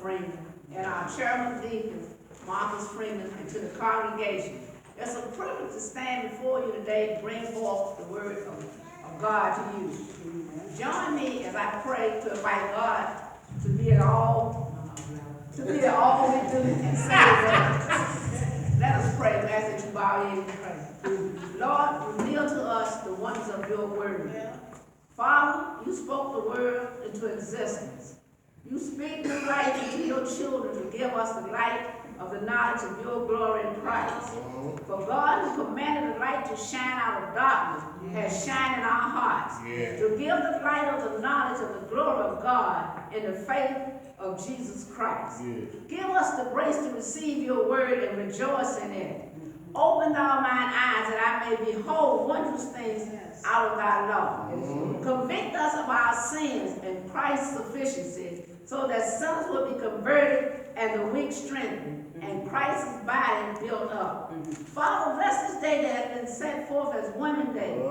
Freeman, and our chairman deacon, Marcus Freeman, and to the congregation. It's a privilege to stand before you today and bring forth the word of God to you. Join me as I pray to invite God to be at all we do and say that. Let us pray. I ask that you bow in and pray. Lord, reveal to us the wonders of your word. Father, you spoke the word into existence. You speak the light into your children to give us the light of the knowledge of your glory in Christ. For God, who commanded the light to shine out of darkness, has shined in our hearts, to give the light of the knowledge of the glory of God in the faith of Jesus Christ. Give us the grace to receive your word and rejoice in it. Open thou mine eyes that I may behold wondrous things out of thy law. Convict us of our sins and Christ's sufficiency, so that sinners will be converted and the weak strengthened, and Christ's body built up. Father, bless this day that has been set forth as Women's Day.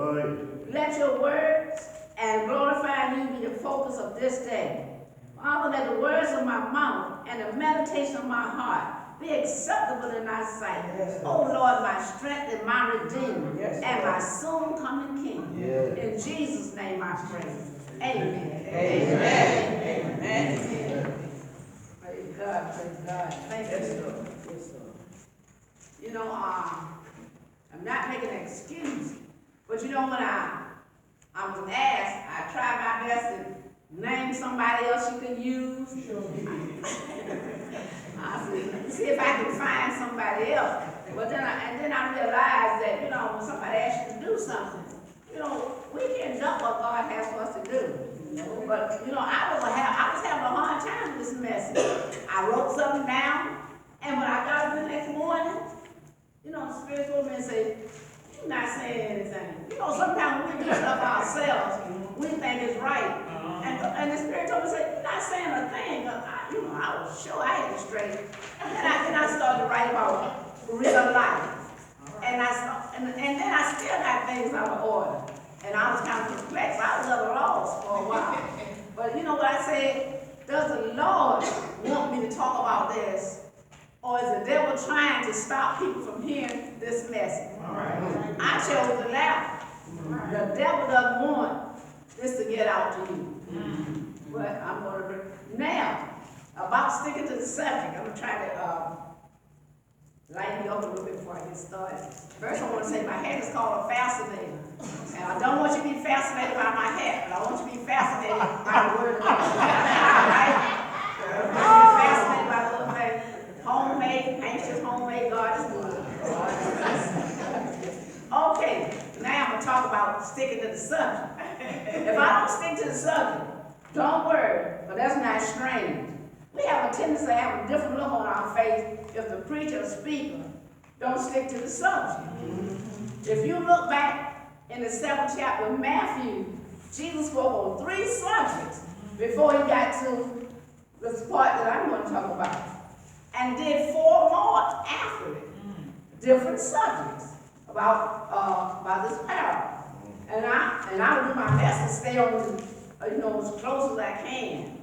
Let your words and glorifying you be the focus of this day. Father, let the words of my mouth and the meditation of my heart be acceptable in thy sight. Oh Lord, my strength and my redeemer, and my soon coming King. In Jesus' name I pray. Amen. Amen. Amen. Praise God, praise God. Thank you, Lord. You know, I'm not making an excuse, but you know, when I was asked, I tried my best to name somebody else you can use. I said, see if I can find somebody else. But then I realized that, you know, when somebody asks you to do something, you know, we can't jump what God has for us to do. But, you know, I was having a hard time with this message. I wrote something down, and when I got up the next morning, you know, the Spirit told me and said, you're not saying anything. You know, sometimes when we do stuff ourselves, we think it's right. And the Spirit told me, you're not saying a thing. I was sure I had it straight. And then I started to write about real life. And then I still got things out of order. And I was kind of perplexed. I was at a loss for a while. But you know what I said? Does the Lord want me to talk about this? Or is the devil trying to stop people from hearing this message? Right. I chose the latter. The devil doesn't want this to get out to you. But I'm going to now, about sticking to the subject, I'm going to try to lighten you up a little bit before I get started. First, I want to say my hat is called a fascinator. And I don't want you to be fascinated by my hat, but I want you to be fascinated by the word of God. All right? Fascinated by the little thing. to talk about sticking to the subject. If I don't stick to the subject, don't worry, but that's not strange. We have a tendency to have a different look on our face if the preacher or speaker don't stick to the subject. If you look back in the 7th chapter of Matthew, Jesus spoke on 3 subjects before he got to the part that I'm going to talk about, and did 4 more after it. Different subjects about this parable. And I will do my best to stay on, as close as I can.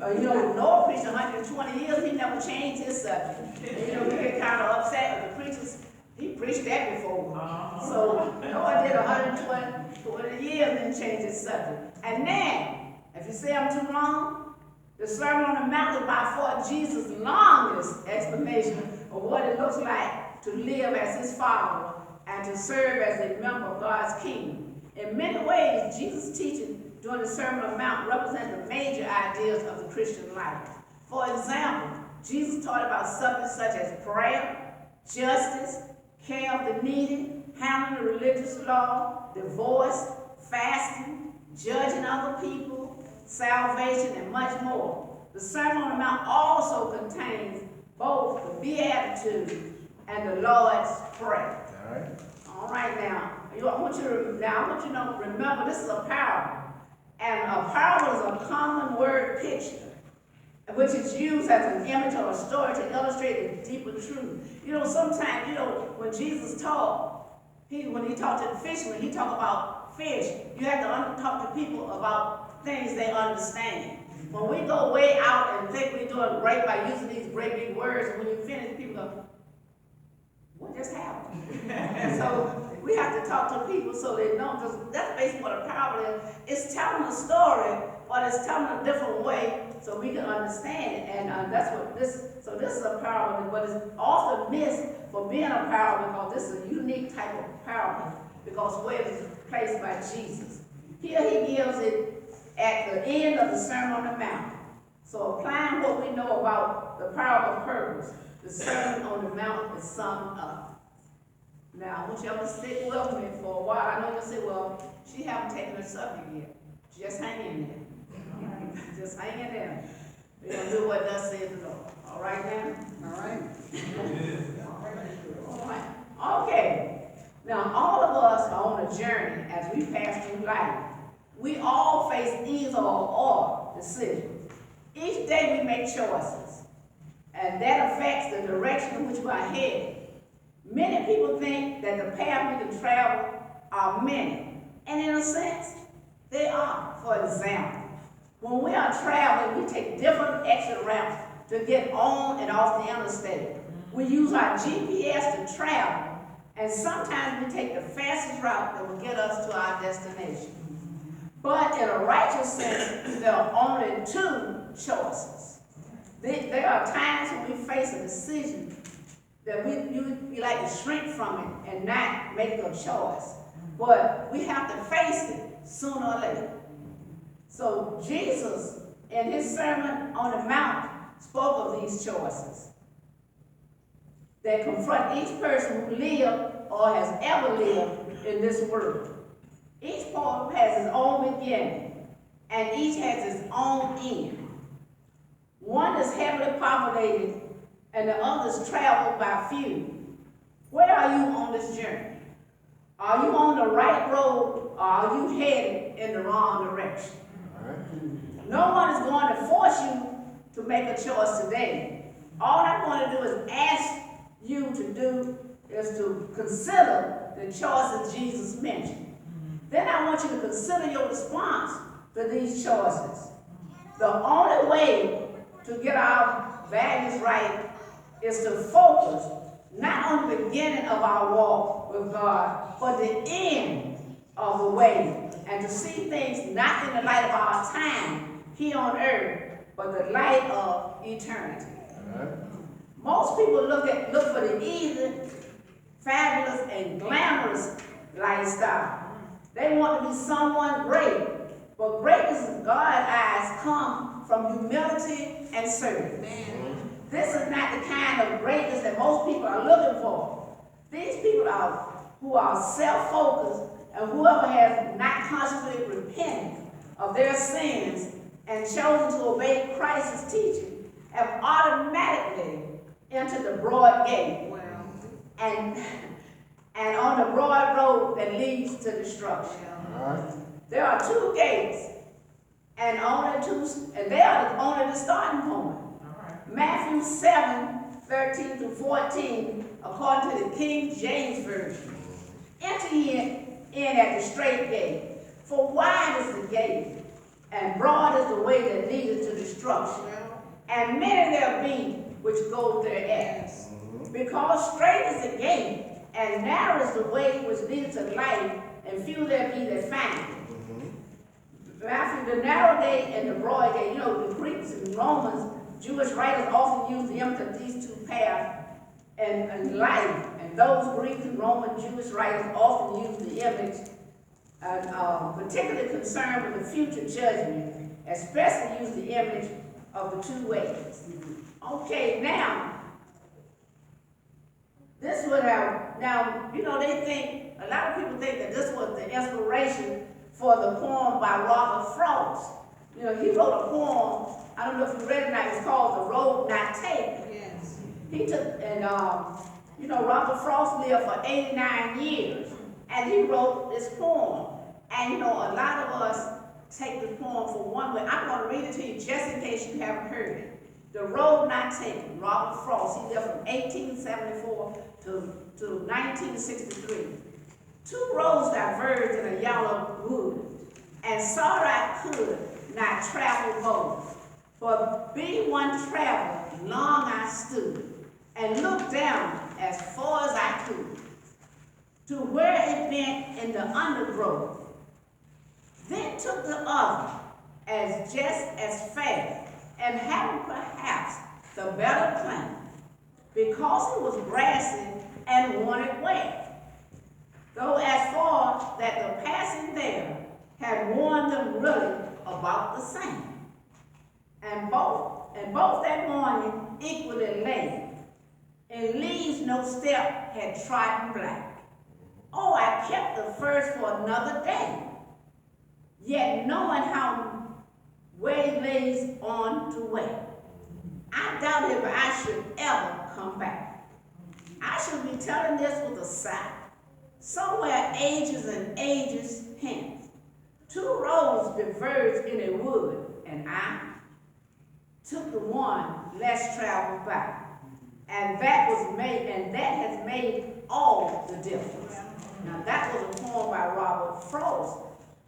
Noah preached 120 years, he never changed his subject. We get kind of upset with the preachers. He preached that before. So Noah did 120 years and changed his subject. And then, if you say I'm too long, the Sermon on the Mount is by far Jesus' longest explanation of what it looks like to live as his follower and to serve as a member of God's kingdom. In many ways, Jesus' teaching during the Sermon on the Mount represents the major ideas of the Christian life. For example, Jesus taught about subjects such as prayer, justice, care of the needy, handling the religious law, divorce, fasting, judging other people, salvation, and much more. The Sermon on the Mount also contains both the Beatitudes and the Lord's Prayer. All right, now, I want you to remember this is a parable. And a parable is a common word picture, which is used as an image or a story to illustrate a deeper truth. Sometimes, when Jesus taught, when he talked to the fishermen, he talked about fish. You have to talk to people about things they understand. When we go way out and think we're doing great by using these great big words, and when you finish, people go, what just happened? So we have to talk to people so they know, because that's basically what a parable is. It's telling a story, but it's telling a different way so we can understand it. And that's what this is a parable, but it's often missed for being a parable because this is a unique type of parable because where it is placed by Jesus. Here he gives it at the end of the Sermon on the Mount. So applying what we know about the parable of purpose, the Sermon on the Mount is summed up. Now, I want y'all to stick with me for a while. I know you'll say, well, she haven't taken her subject yet. Just hang in there. Just hang in there. We're going to do what thus says the Lord. All right now? All right? All right. Okay. Now, all of us are on a journey as we pass through life. We all face either or decisions. Each day we make choices, and that affects the direction in which we are headed. Many people think that the path we can travel are many, and in a sense, they are. For example, when we are traveling, we take different exit routes to get on and off the interstate. We use our GPS to travel, and sometimes we take the fastest route that will get us to our destination. But in a righteous sense, there are only 2 choices. There are times when we face a decision that we like to shrink from it and not make a choice. But we have to face it sooner or later. So Jesus, in his Sermon on the Mount, spoke of these choices that confront each person who lived or has ever lived in this world. Each part has its own beginning, and each has its own end. One is heavily populated, and the other is traveled by few. Where are you on this journey? Are you on the right road, or are you headed in the wrong direction? No one is going to force you to make a choice today. All I'm going to do is ask you to do is to consider the choices Jesus mentioned. Then I want you to consider your response to these choices. The only way to get our values right is to focus not on the beginning of our walk with God, but the end of the way, and to see things not in the light of our time here on earth, but the light of eternity. Most people look for the easy, fabulous, and glamorous lifestyle. They want to be someone great, but greatness in God's eyes comes from humility and service. This is not the kind of greatness that most people are looking for. These people who are self-focused and whoever has not consciously repented of their sins and chosen to obey Christ's teaching have automatically entered the broad gate. Wow. And on the broad road that leads to destruction. Right. There are two gates, and they are only the starting point. Right. Matthew 7:13-14, according to the King James Version. Enter in at the straight gate, for wide is the gate, and broad is the way that leads to destruction, and many there be which go thereat. Because straight is the gate, and narrow is the way which leads to life, and few there be that find it. Matthew, the narrow gate and the broad gate, the Greeks and Romans, Jewish writers often use the image of these two paths and life. And those Greek and Roman Jewish writers often use the image, particularly concerned with the future judgment, especially use the image of the two ways. Okay, now, this would have, they think, a lot of people think that this was the inspiration for the poem by Robert Frost. He wrote a poem, I don't know if you read it, it was called The Road Not Taken. Yes. He took, and Robert Frost lived for 89 years, and he wrote this poem. And a lot of us take the poem for one way. I'm going to read it to you just in case you haven't heard it. The Road Not Taken, Robert Frost. He lived from 1874 to 1963. Two roads diverged in a yellow wood, and sought I could not travel both. But be one traveler, long I stood, and looked down as far as I could, to where it bent in the undergrowth. Then took the other, as just as fair, and having perhaps the better plan, because it was grassy and wanted wet. Though as far that the passing there had warned them really about the same. And both that morning equally lay, in leaves no step had trodden black. Oh, I kept the first for another day, yet knowing how way lays on to way, I doubt if I should ever come back. I should be telling this with a sigh, somewhere ages and ages hence. Two roads diverged in a wood, and I took the one less traveled by. And that has made all the difference. Now that was a poem by Robert Frost.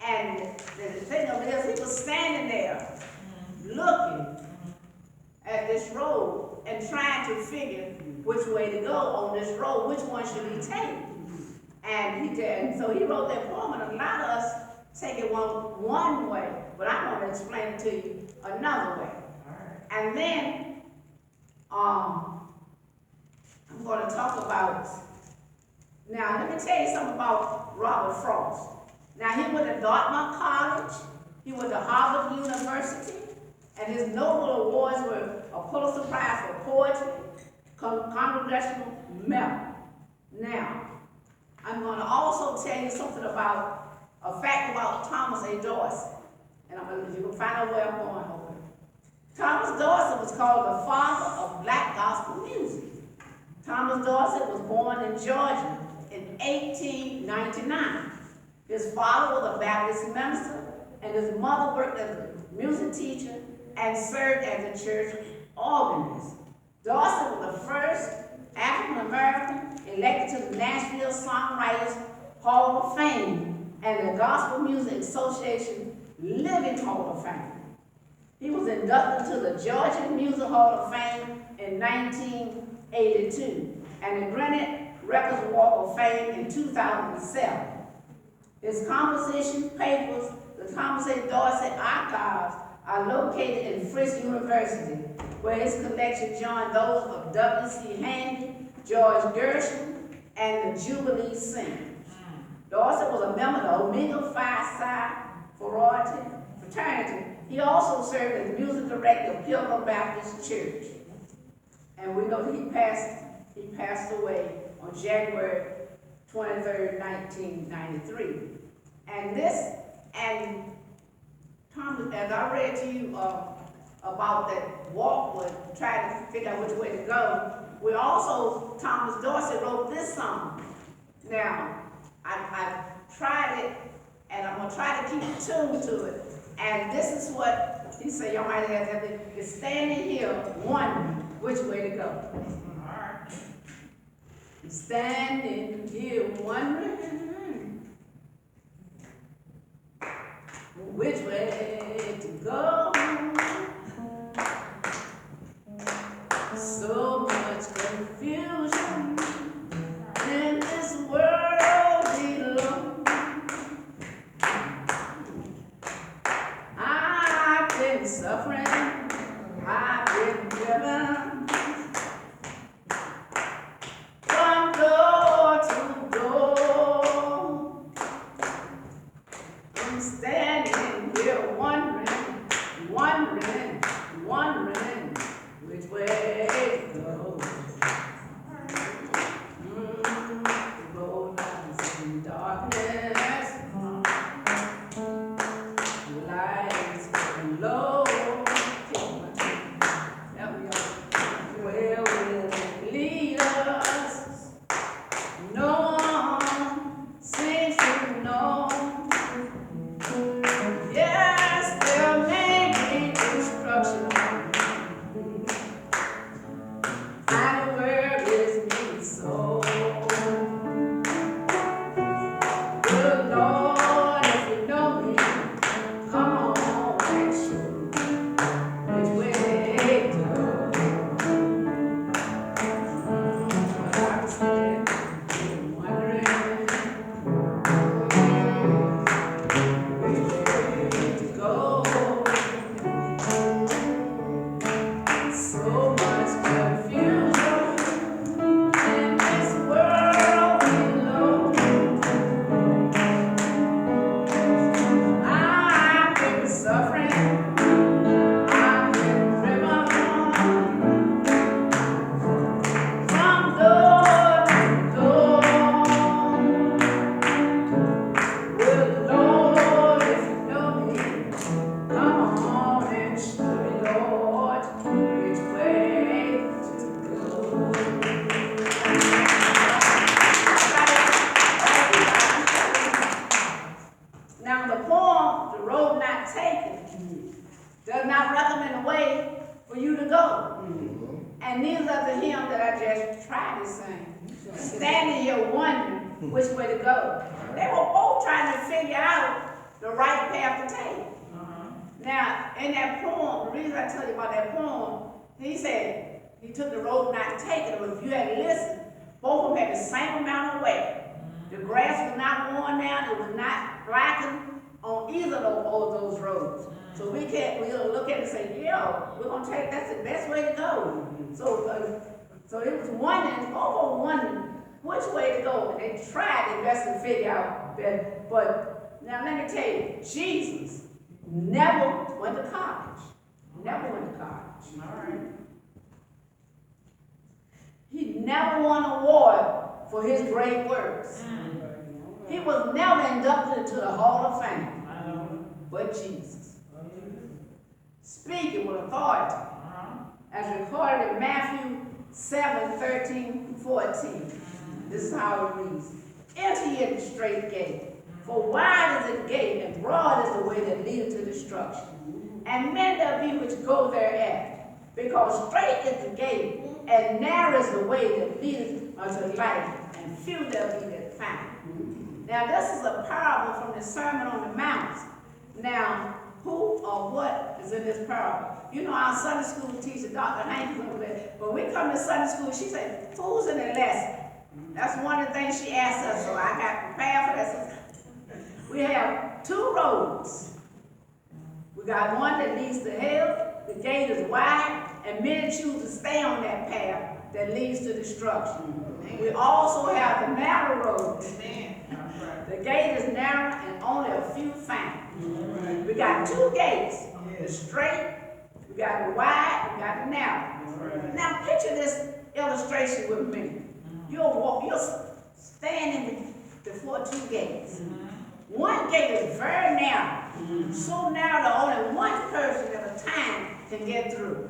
And the thing of it is, he was standing there looking at this road and trying to figure which way to go on this road, which one should he take. And he did, and so he wrote that poem, and a lot of us take it one way, but I'm going to explain it to you another way. And then I'm going to talk about, now let me tell you something about Robert Frost. Now he went to Dartmouth College, he went to Harvard University, and his Nobel Awards were a Pulitzer Prize for Poetry, Congressional Medal. Now, I'm going to also tell you something about, a fact about Thomas A. Dorsey. And you can find out where I'm going over. Thomas Dorsey was called the father of black gospel music. Thomas Dorsey was born in Georgia in 1899. His father was a Baptist minister, and his mother worked as a music teacher and served as a church organist. Dorsey was the first African-American elected to the Nashville Songwriters Hall of Fame and the Gospel Music Association Living Hall of Fame. He was inducted to the Georgia Music Hall of Fame in 1982 and the Granite Records Walk of Fame in 2007. His composition papers, the Thomas A. Dorsey Archives, are located in Frisk University, where his collection joined those of W.C. Handy, George Gershwin, and the Jubilee Singers. Dorsey was a member of the Omega Phi Psi fraternity. He also served as music director of Pilgrim Baptist Church. And we know that he passed away on January 23rd, 1993. And Thomas, as I read to you about that walk with trying to figure out which way to go, Thomas Dorsey wrote this song. Now, I tried it, and I'm going to try to keep tuned to it. And this is what he said, y'all might have to is standing here wondering which way to go. Standing here wondering which way to go. So much confusion in this world below. I've been suffering, I've been driven from door to door. I'm standing here wondering which way to go. The road lies in darkness, the lights getting low. Where will it lead us? No one seems to know. Yes, there may be destruction. And where is me so? Good Lord, if you know me, come on and show me which way to go. I'm standing wondering which way to go. So much confusion in this world below. I've been suffering, I've been driven from door to door. Good Lord, if you know me, come on and show me, Lord, which way to go. Now the poem, The Road Not Taken, does not recommend a way for you to go. And neither does the hymn that I just tried to sing. Standing here wondering which way to go. They were both trying to figure out the right path to take. Now, in that poem, the reason I tell you about that poem, he said he took the road not taken, but if you had listened, both of them had the same amount of weight. The grass was not worn down, it was not blackened on either of those roads. So we'll look at it and say, yeah, we're going to take, that's the best way to go. So it was wondering, both of them wondering which way to go. And they tried their best to figure out that. But now let me tell you, Jesus never went to college. Never went to college. All right. He never won an award for his great works. He was never inducted into the Hall of Fame. But Jesus. Speaking with authority, as recorded in Matthew 7:13-14. This is how it reads. Enter ye the straight gate, for wide is the gate, and broad is the way that leadeth to destruction. And many there be which go thereat, because straight is the gate, and narrow is the way that leadeth unto life, and few there be that find. Now this is a parable from the Sermon on the Mount. Now, who or what is in this parable? You know, our Sunday school teacher, Dr. Hankins over there, when we come to Sunday school, she said, who's in the lesson? That's one of the things she asked us, so I got prepared for this. We have two roads. We got one that leads to hell, the gate is wide, and many choose to stay on that path that leads to destruction. We also have the narrow road. The gate is narrow and only a few find. We got two gates, the straight, we got the wide, we got the narrow. Now picture this illustration with me. You're standing before two gates. One gate is very narrow, so narrow that only one person at a time can get through.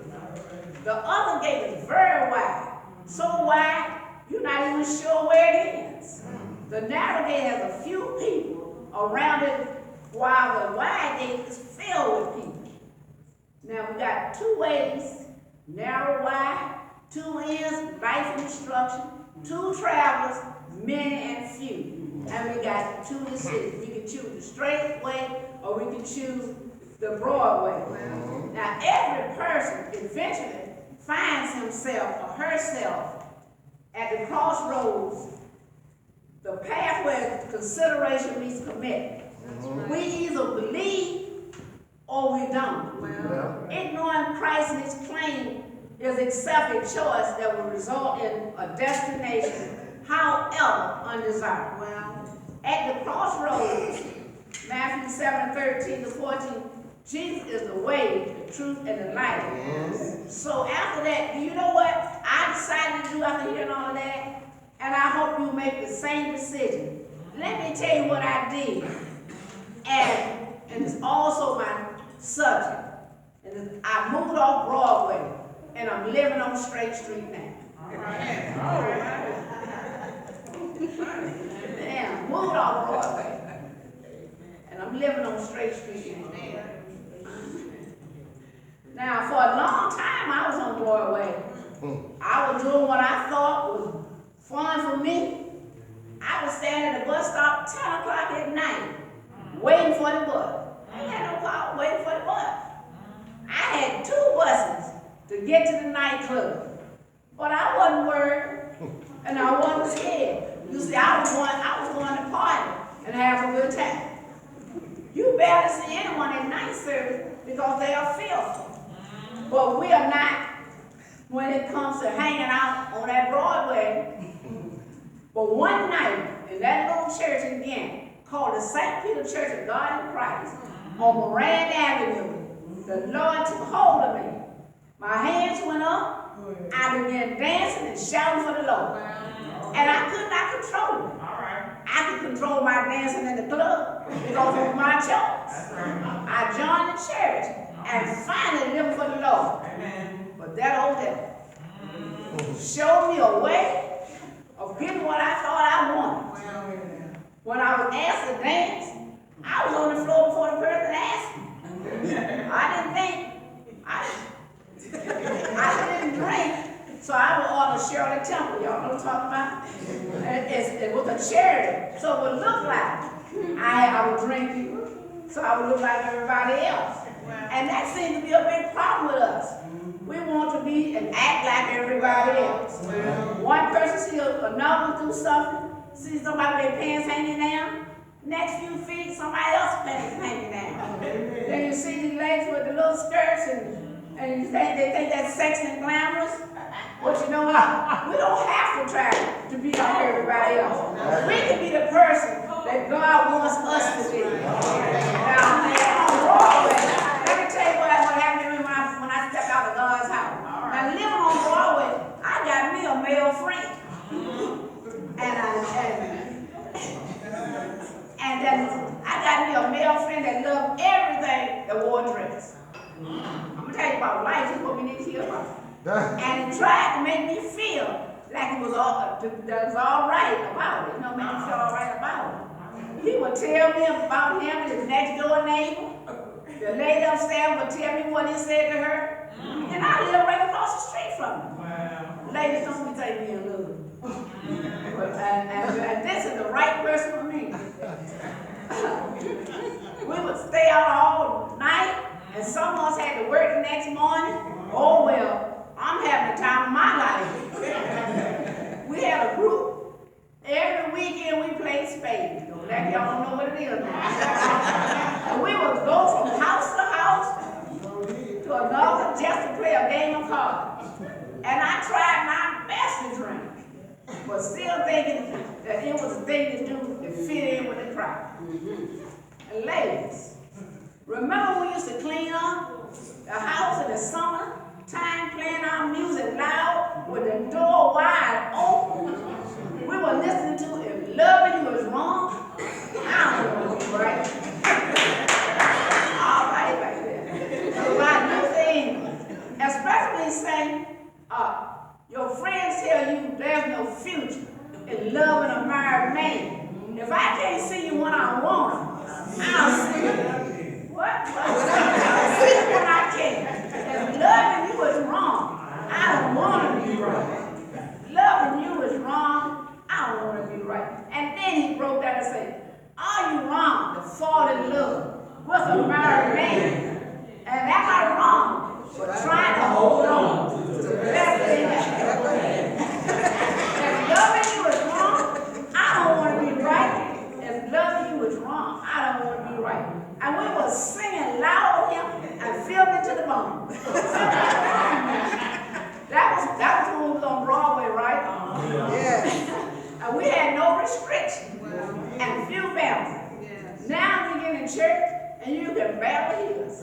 The other gate is very wide, so wide you're not even sure where it ends. The narrow gate has a few people around it, while the wide gate is filled with people. Now we got two ways, narrow, wide, two ends, life and destruction, two travelers, many and few. And we got two decisions. We can choose the straight way or we can choose the broad way. Now every person eventually finds himself or herself at the crossroads, the path where consideration meets commitment. We either believe or we don't. Ignoring Christ and his claim is accepted choice that will result in a destination, however undesirable. At the crossroads, Matthew 7:13-14, Jesus is the way, the truth, and the life. So after that, do you know what I decided to do after hearing all of that? And I hope you make the same decision. Let me tell you what I did. And it's also my subject. And I moved off Broadway, and I'm living on Strait Street now. All right. Damn, moved off Broadway, and I'm living on Strait Street now. Now, for a long time, I was on Broadway. I was doing what I thought was fun for me. I was standing at the bus stop 10 o'clock at night, waiting for the bus. I ain't had no car, waiting for the bus. I had 2 buses to get to the nightclub, but I wasn't worried, and I wasn't scared. You see, I was going to party and have a good time. You barely see anyone at night service because they are fearful. But we are not when it comes to hanging out on that Broadway. But one night in that little church again, called the St. Peter Church of God in Christ, on Moran Avenue, the Lord took hold of me. My hands went up, I began dancing and shouting for the Lord. And I could not control it. I could control my dancing in the club because it was my choice. I joined the church and finally lived for the Lord. But that old devil showed me a way of getting what I thought I wanted. When I was asked to dance, I was on the floor before the person asked me. I didn't think. I didn't drink. So I would order Shirley Temple. Y'all know what I'm talking about? It was a charity. So it would look like I was drinking, so I would look like everybody else. And that seemed to be a big problem with us. We want to be and act like everybody else. One person sees another do something, see somebody with their pants hanging down. Next few feet, somebody else's pants hanging down. Then you see these ladies with the little skirts and you think they think that's sexy and glamorous. But you know what? We don't have to try to be like everybody else. We can be the person that God wants us to be. Now, on Broadway, let me tell you what happened to me when I stepped out of God's house. Now, living on Broadway, I got me a male friend. And then I got me a male friend that loved everything that wore a dress. I'm going to tell you about life. This is what we need to hear about. And he tried to make me feel like it was all right about it. You know, make me feel all right about it. He would tell me about him, his next door neighbor. The lady upstairs would tell me what he said to her. And I live right across the street from him. Wow. Ladies, don't be taking me a little. And this is the right person for me. We would stay out all night, and some of us had to work the next morning. Oh well. I'm having the time of my life. We had a group. Every weekend we played spades. Like y'all don't know what it is now. And we would go from house to house to another just to play a game of cards. And I tried my best to drink, but still thinking that it was a thing to do to fit in with the crowd. And ladies, remember when we used to clean up the house in the summer? Time playing our music loud with the door wide open. We were listening to If Loving You Is Wrong future in loving a married man. If I can't see you when I want him, I'll see you. What? I'll see you when I can. If loving you is wrong, I don't want to be right. Loving you is wrong, I don't want to be right. And then he broke down and said, are you wrong to fall in love with a married man? And am I wrong for trying to hold on to the best thing that ever had? If loving you is wrong, I don't want to be right. If loving you is wrong, I don't want to be right. And we were singing loud here and filled it to the bone. That was when we was on Broadway, right? Yeah. And we had no restrictions and few boundaries. Now we get in church and you can barely hear us.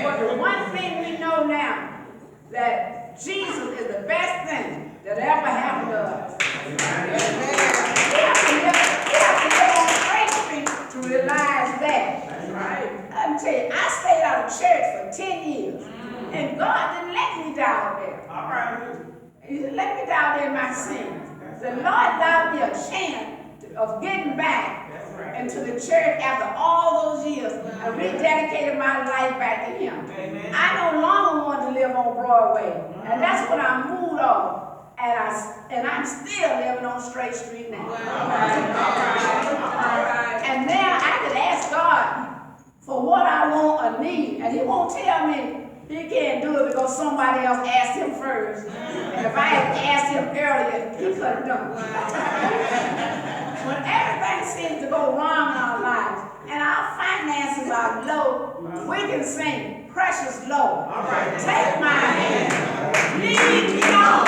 But the one thing we know now, that Jesus is the best thing that ever happened to us. We have to live on Strait Street to realize that. Right? Let me tell you, I stayed out of church for 10 years. And God didn't let me die there. All right. He didn't let me die there in my sins. The Lord allowed me a chance of getting back into the church after all those years and rededicated my life back to Him. Amen. I no longer want to live on Broadway. And that's when I moved off. And I'm still living on Strait Street now. All right. And now I can ask God for what I want or need. And He won't tell me He can't do it because somebody else asked Him first. And if I had asked Him earlier, He could have done it. When everything seems to go wrong in our lives and our finances are low, we can sing Precious Lord. All right. Take my hand, lead me on.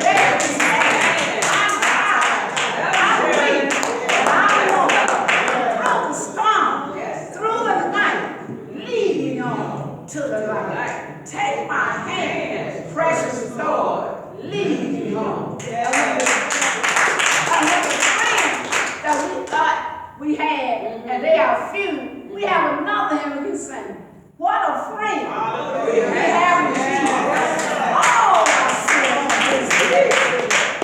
Let me stand. I'm tired, I'm weak, and I'm low. Through the storm, through the night, lead me on to the light. Take my hand, precious Lord, lead me on. That we thought we had, and they are few, we have another hymn we can sing. What a friend we have in Jesus. All our sins is here.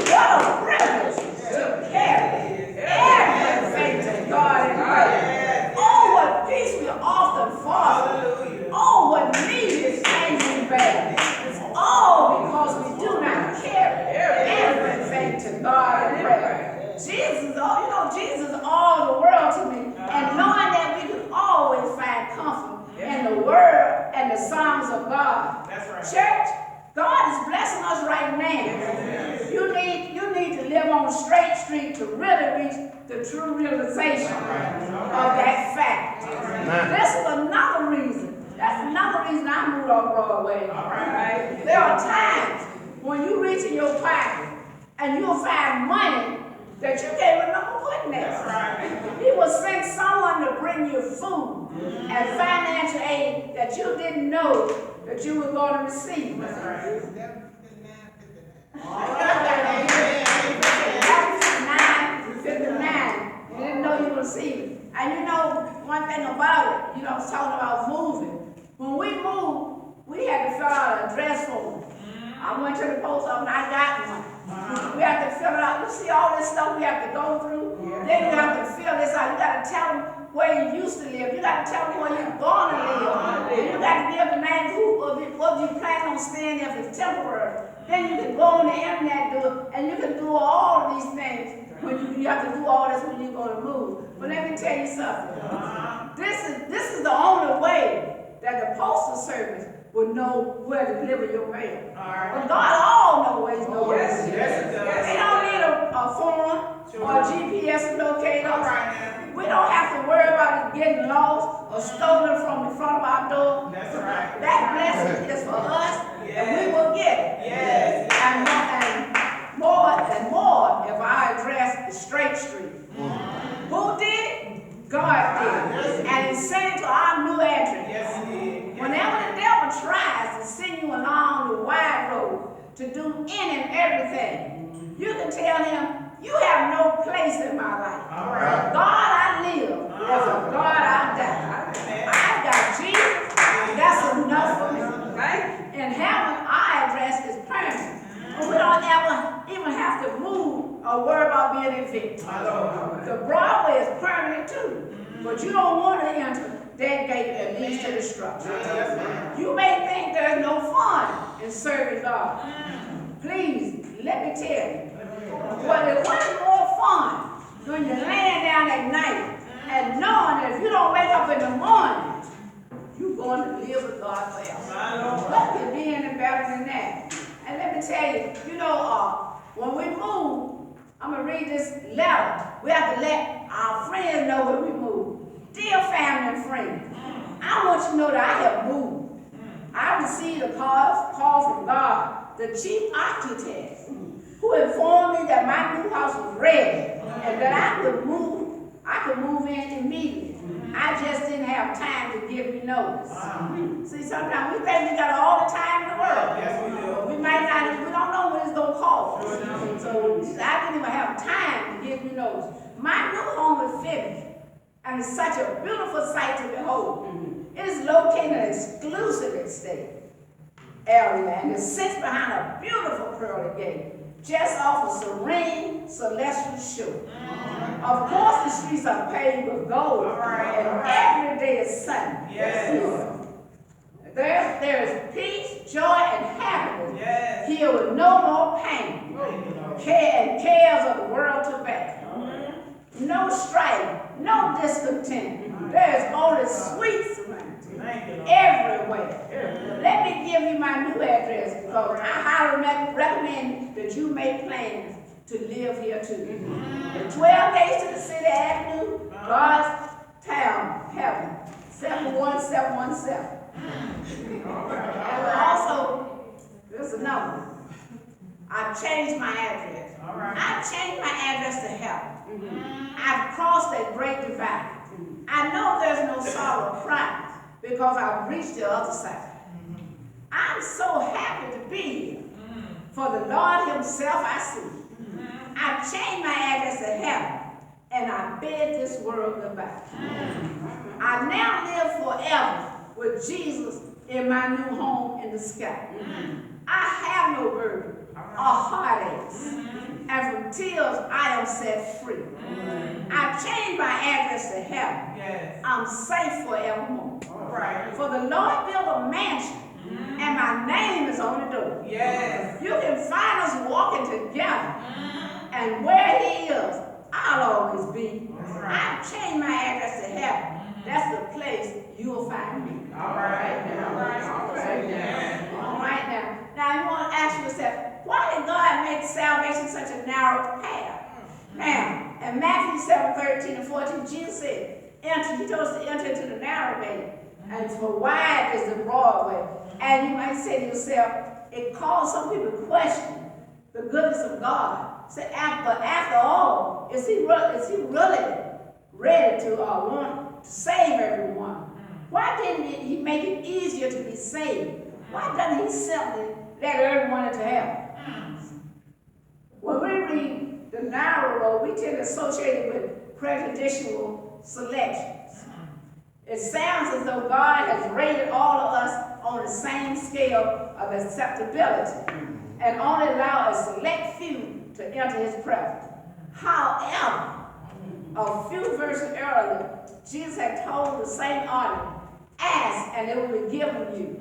What a privilege to carry everything to God in prayer. Oh, what peace we often forfeit. Oh, what needless things we bear. It's all because we do not carry everything to God in prayer. Jesus, Jesus is all the world to me. And knowing that we can always find comfort in the Word and the songs of God. That's right. Church, God is blessing us right now. You need to live on Strait Street to really reach the true realization of that fact. This is another reason. That's another reason I moved off Broadway. Right? There are times when you reach in your pocket and you'll find money that you can't remember putting there. That's right. He will send someone to bring you food and financial aid that you didn't know that you were going to receive. That's right. 9:59. You didn't know you were receiving. And you know one thing about it, I was talking about moving. When we moved, we had to fill out an address form. I went to the post office and I got one. We have to fill it out. You see all this stuff we have to go through? Then you have to fill this out. You got to tell them where you used to live. You got to tell them where you're going to live. You got to give the name what you plan on staying there if it's temporary. Then you can go on the internet and you can do all of these things. When you have to do all this when you're going to move. But let me tell you something. This is the only way that the postal service will know where to deliver your mail. But God always knows where to deliver. They don't need a phone or a GPS locator. We don't have to worry about it getting lost or stolen from the front of our door. That's right. That blessing is for us, and we will get it. Yes. And more if our address is Strait Street. Who did it? God did. And He sent it to our new address. Yes, He did. Whenever the devil tries to send you along the wide road to do any and everything, you can tell him, you have no place in my life. All right. God I live, as a God I die. I got Jesus, that's enough for me. Right? In heaven, our address is permanent. And we don't ever even have to move worry about being evicted. The Broadway is permanent too. But you don't want to enter that gate that leads to destruction. You may think there's no fun in serving God. Please, let me tell you. Well, it wasn't more fun when you're laying down at night and knowing that if you don't wake up in the morning, you're going to live with God forever. What could be any better than that? And let me tell you, when we move, I'm going to read this letter. We have to let our friends know when we move. Dear family and friends, I want you to know that I have moved. I received a call from God, the chief architect, who informed me that my new house was ready and that I could move in immediately. I just didn't have time to give you notice. See, sometimes we think we got all the time in the world. Yes, we do. We don't know when it's going to call. So I didn't even have time to give you notice. My new home is finished, and it's such a beautiful sight to behold. It is located in an exclusive estate area, and it sits behind a beautiful pearly gate, just off a serene, celestial shore. Of course, the streets are paved with gold, and every day is sunny. Yes. There is peace, joy, and happiness here with no more pain, and cares of the world to bear. No strife, no discontent. There is only sweet serenity everywhere. Let me give you my new address because I highly recommend that you make plans to live here too. The 12 days to the City Avenue, God's Town, Heaven, 71717. And also, there's another one. I've changed my address. I've changed my address to heaven. I've crossed that great divide. I know there's no sorrow or pride because I've reached the other side. I'm so happy to be here. For the Lord himself I see. I've changed my address to heaven, and I bid this world goodbye. I now live forever with Jesus in my new home in the sky. I have no burden or heartaches, and from tears I am set free. I've changed my address to heaven. I'm safe forevermore. For the Lord built a mansion, and my name is on the door. You can find us walking together, and where he is, I'll always be. I've changed my address to heaven. That's the place you'll find me. All right now. Now you want to ask yourself, why did God make salvation such a narrow path? Now, in Matthew 7:13 and 14, Jesus said, he told us to enter into the narrow gate, and for wide is the broad way. And you might say to yourself, it calls some people to question the goodness of God. Say, but after all, is he really ready to want to save everyone? Why didn't he make it easier to be saved? Why doesn't he simply let everyone into heaven? When we read the narrow road, we tend to associate it with prejudicial selections. It sounds as though God has rated all of us on the same scale of acceptability and only allow a select few to enter his presence. However, a few verses earlier, Jesus had told the same audience, ask and it will be given you.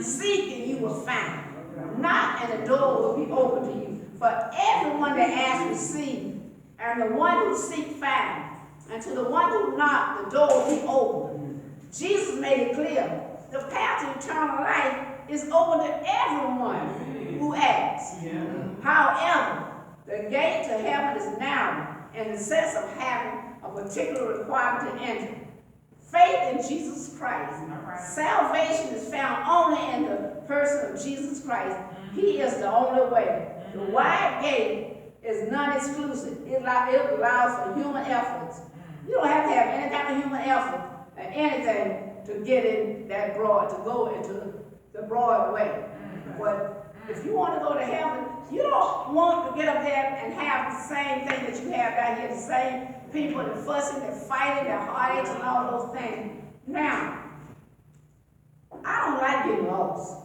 Seek and you will find. Knock and the door will be open to you. For everyone that asks receive, and the one who seeks find. And to the one who knocks, the door will be open. Jesus made it clear. The path to eternal life is open to everyone who asks. However, the gate to heaven is narrow in the sense of having a particular requirement to enter. Faith in Jesus Christ. Salvation is found only in the person of Jesus Christ. He is the only way. The wide gate is non-exclusive. It allows for human efforts. You don't have to have any kind of human effort or anything to get in that broad, to go into the broad way. But if you want to go to heaven, you don't want to get up there and have the same thing that you have down here, the same people that fussing, that fighting, that heartaches and all those things. Now, I don't like getting lost.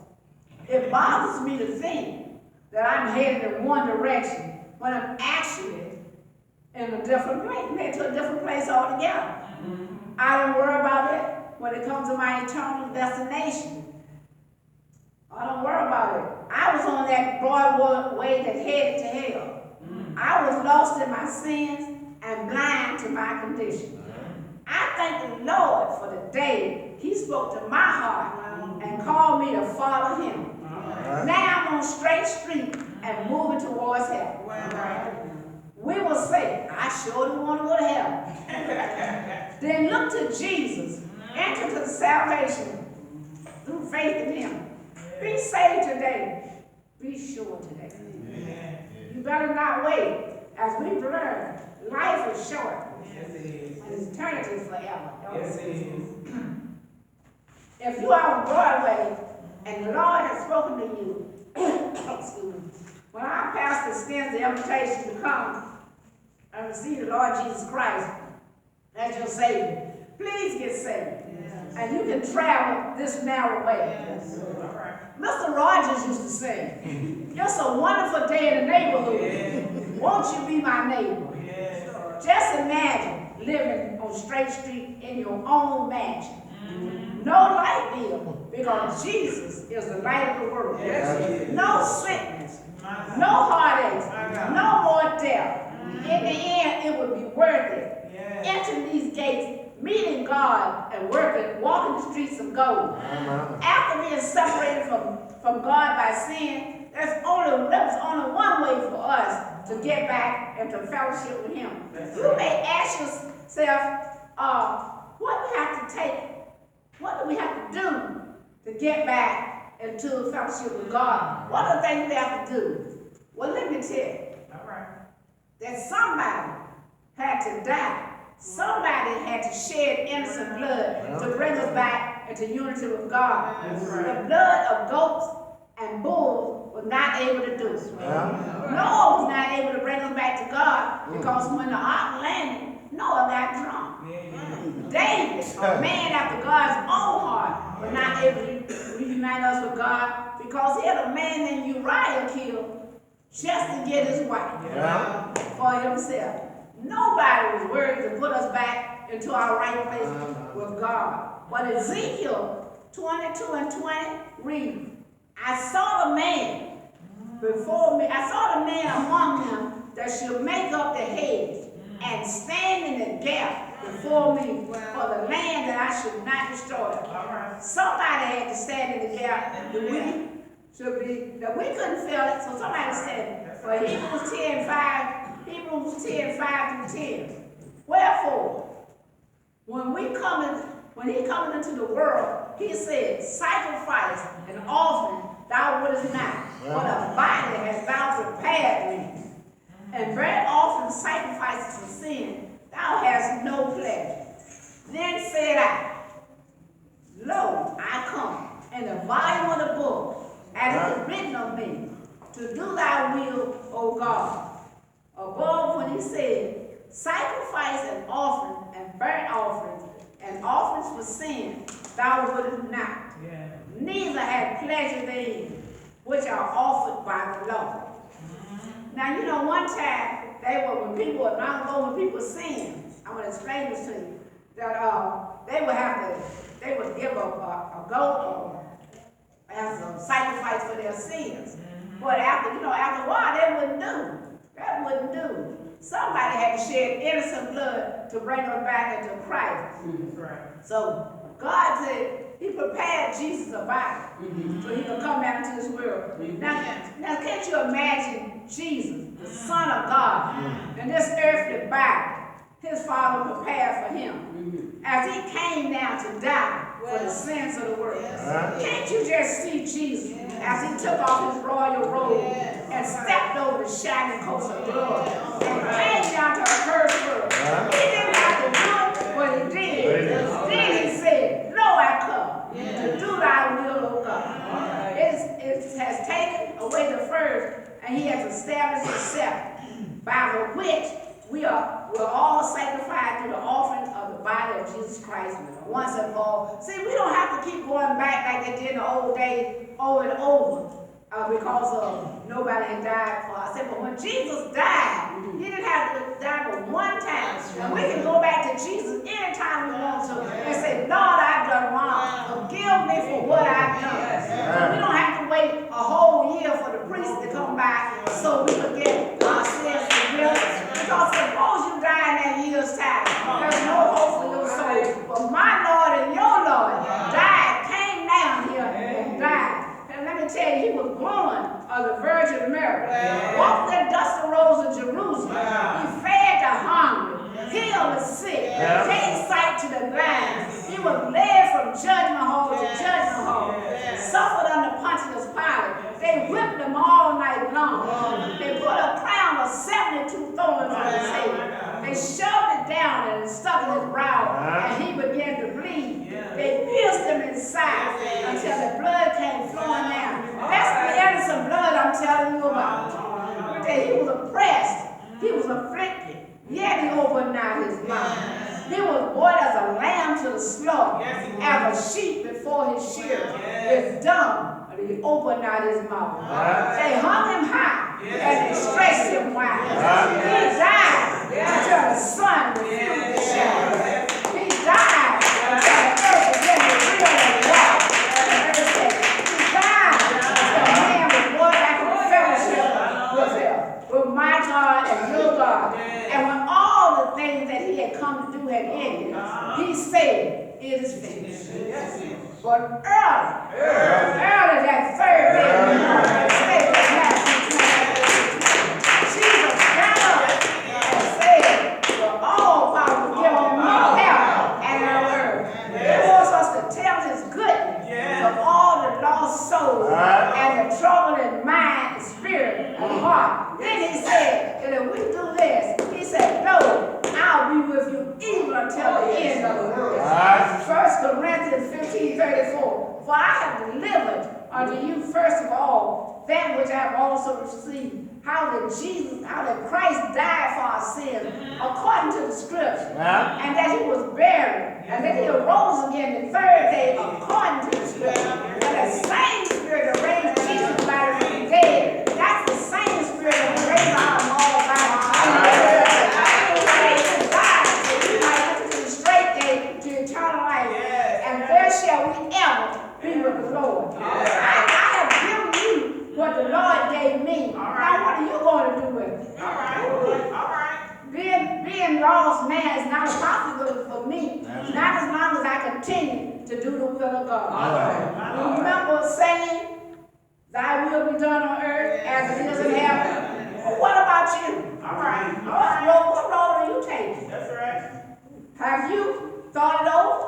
It bothers me to think that I'm headed in one direction when I'm actually in a different place, headed to a different place altogether. I don't worry about it when it comes to my eternal destination. I don't worry about it. I was on that Broadway that headed to hell. I was lost in my sins and blind to my condition. I thank the Lord for the day He spoke to my heart and called me to follow Him. Now I'm on Straight Street and moving towards heaven. We will say, I sure do want to go to heaven. Then look to Jesus, enter to the salvation through faith in Him. Be saved today. Be sure today. You better not wait. As we've learned, life is short. And eternity is forever. If you are on Broadway and the Lord has spoken to you, excuse me, when our pastor extends the invitation to come and receive the Lord Jesus Christ as your Savior, please get saved. And you can travel this narrow way. Mr. Rogers used to say, it's a wonderful day in the neighborhood. Won't you be my neighbor? Just imagine living on Straight Street in your own mansion. No light bill, because Jesus is the light of the world. No sickness, no heartaches, no more death. In the end, it would be worth it. Enter these gates, meeting God and walking the streets of gold. After being separated from God by sin, there's only one way for us to get back into fellowship with Him. You may ask yourself, what do we have to do to get back into fellowship with God? What are the things we have to do? Well, let me tell you. That somebody had to die. Somebody had to shed innocent blood to bring us back into unity with God. The blood of goats and bulls was not able to do it. Noah was not able to bring us back to God because when the ark landed, Noah got drunk. David, a man after God's own heart, was not able to reunite us with God because he had a man named Uriah killed just to get his wife for himself. Nobody was worthy to put us back into our right place with God. But Ezekiel 22 and 20 reads, I saw the man before me, I saw the man among them that should make up the hedge and stand in the gap before me for the land that I should not destroy. Somebody had to stand in the gap that we couldn't feel it, so somebody said, for Hebrews 10:5 through 10. Wherefore, when he coming into the world, he said, sacrifice and offering thou wouldest not, but a body hast thou prepared me. And burnt offering sacrifices for sin, thou hast no pleasure. Then said I, lo, I come, in the volume of the book, as it is written of me, to do thy will, O God. Above when he said, sacrifice and offering and burnt offerings and offerings for sin, thou wouldest not. Neither had pleasure therein, which are offered by the law. Now, you know, one time, when people sin, I'm going to explain this to you, that they would give a goat as a sacrifice for their sins. But after a while, that wouldn't do. Somebody had to shed innocent blood to bring us back into Christ. So God said He prepared Jesus a body so He could come back into this world. Now can't you imagine Jesus, the Son of God, and this earthly body His Father prepared for Him as He came down to die for the sins of the world. Can't you just see Jesus as He took off His royal robe and stepped over the shining coast of glory and came down to a cursed world? He didn't have to do it, but He did. Then He said, lo, I come to do thy will, O God. It has taken away the first, and He has established Himself, by the which we're all sanctified through the offering of the body of Jesus Christ once and for all. See, we don't have to keep going back like they did in the old days over and over because nobody had died for us. But when Jesus Jesus died. He didn't have to die but one time. And we can go back to Jesus anytime we want to and say, Lord, I've done wrong. Forgive me for what I've done. So we don't have to wait a whole year for the priest to come back so we can get our sins forgiven. Because suppose you die in that year's time, there's no hope for your soul. But my Lord and your Lord died, came down here and died. And let me tell you, he was born of the Virgin Mary. Walked the dusty roads of Jerusalem. He fed the hungry, healed the sick, gave sight to the blind. He was led from judgment hall to judgment hall. Suffered under Pontius Pilate. They whipped him all night long. They put a crown of 72 thorns on his head. They shoved it down and stuck in his brow, and he began to bleed. They pierced him inside until the blood came flowing down. That's the innocent blood I'm telling you about. He was oppressed. He was afflicted. Yet he opened not his mouth. He was brought as a lamb to the slaughter, as a sheep before his shearer is dumb, but he opened not his mouth. They hung him high, and they stretched him wide. He died until the sun refused to shine. He died until the earth began to reel and rock. He died until man was brought back in fellowship with my God and your God. And when all the things that he had come to do had ended, he said, it is finished. But early that third day of the morning, Jesus got up and said, for all power was given on me heaven and on earth. He wants us to tell his goodness of all the lost souls and the troubled mind, spirit, and heart. Then he said, that if we do this, he said, no, I'll be with you even until the end of the world. 1 Corinthians 15:34. For I have delivered unto you first of all that which I have also received, how that Christ died for our sins according to the scripture, and that he was buried, and that he arose again the third day according to the scripture. And the same spirit that raised Jesus back from the dead, that's the same spirit that raised our Lord back from the dead. Shall we ever be with the Lord? I have given you what the Lord gave me. Now what are you going to do with it? All right. Being lost man is not a possibility for me. Not as long as I continue to do the will of God. Remember saying, thy will be done on earth as it is in heaven. Well, what about you? All right. What role are you taking? That's right. Have you thought it over?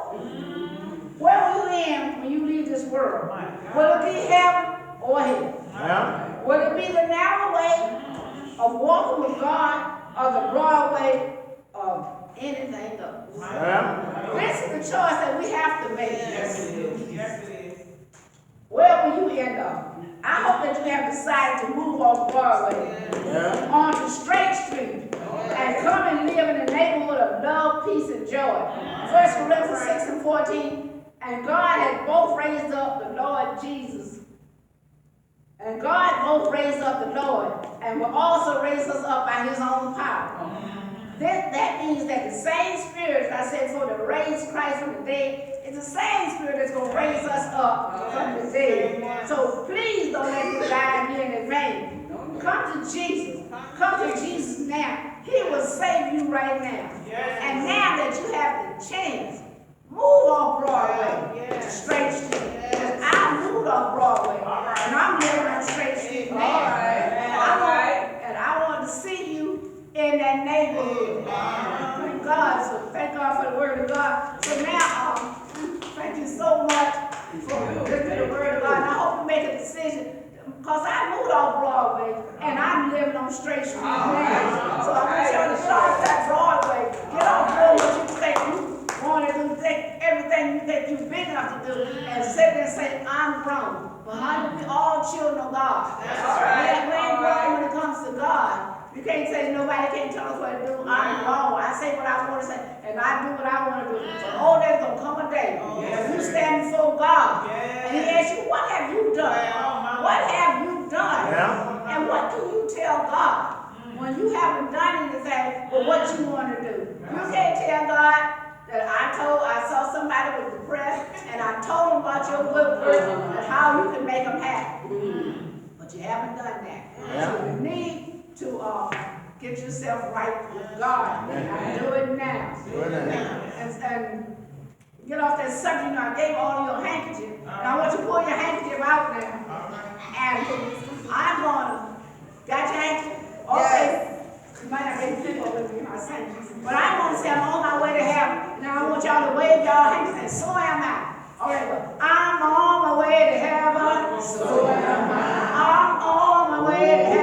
Where will you end when you leave this world? Will it be heaven or hell? Will it be the narrow way of walking with God or the Broadway of anything else? This is the choice that we have to make. Yes, it is. Where will you end up? I hope that you have decided to move off Broadway onto Strait Street and come and live in the neighborhood of love, peace, and joy. 1 Corinthians 6:14. And God had both raised up the Lord Jesus. And God both raised up the Lord and will also raise us up by his own power. That means that the same spirit, I said, for to raise Christ from the dead, it's the same spirit that's going to raise us up from the dead. So please don't let this die again in vain. Come to Jesus. Come to Jesus now. He will save you right now. And now that you have the chance, move off Broadway to Strait Street. Because I moved off Broadway. And I'm living on Strait Street now. And I want to see you in that neighborhood. Thank God. So thank God for the word of God. So now, thank you so much for listening to the word of God. And I hope you make a decision. Because I moved off Broadway and I'm living on Strait Street now. So I want you to get off that Broadway. Get off what you think you want to do, take everything you think you're big enough to do, and sit there and say, I'm grown. But honey, we all children of God. That's right. We ain't grown when it comes to God. You can't say nobody can't tell us what to do. I'm grown. I say what I want to say, and I do what I want to do. But there's going to come a day when you stand before God, and he asks you, what have you done? What have you done? And what do you tell God when when you haven't done anything but what you want to do. You can't tell God that I saw somebody was depressed and I told them about your good person and how you can make them happy. But you haven't done that. So you need to get yourself right with God. And do it now. And get off that subject. You know, I gave all your handkerchief. Now I want you to pull your handkerchief out now. And I'm going to, got your handkerchief? Okay. You might not get people with me, I say. But I'm going to say I'm on my way to heaven. Now I want y'all to wave y'all handkerchief and so am I. All right, well, I'm on my way to heaven. So am I. I'm on my way to heaven.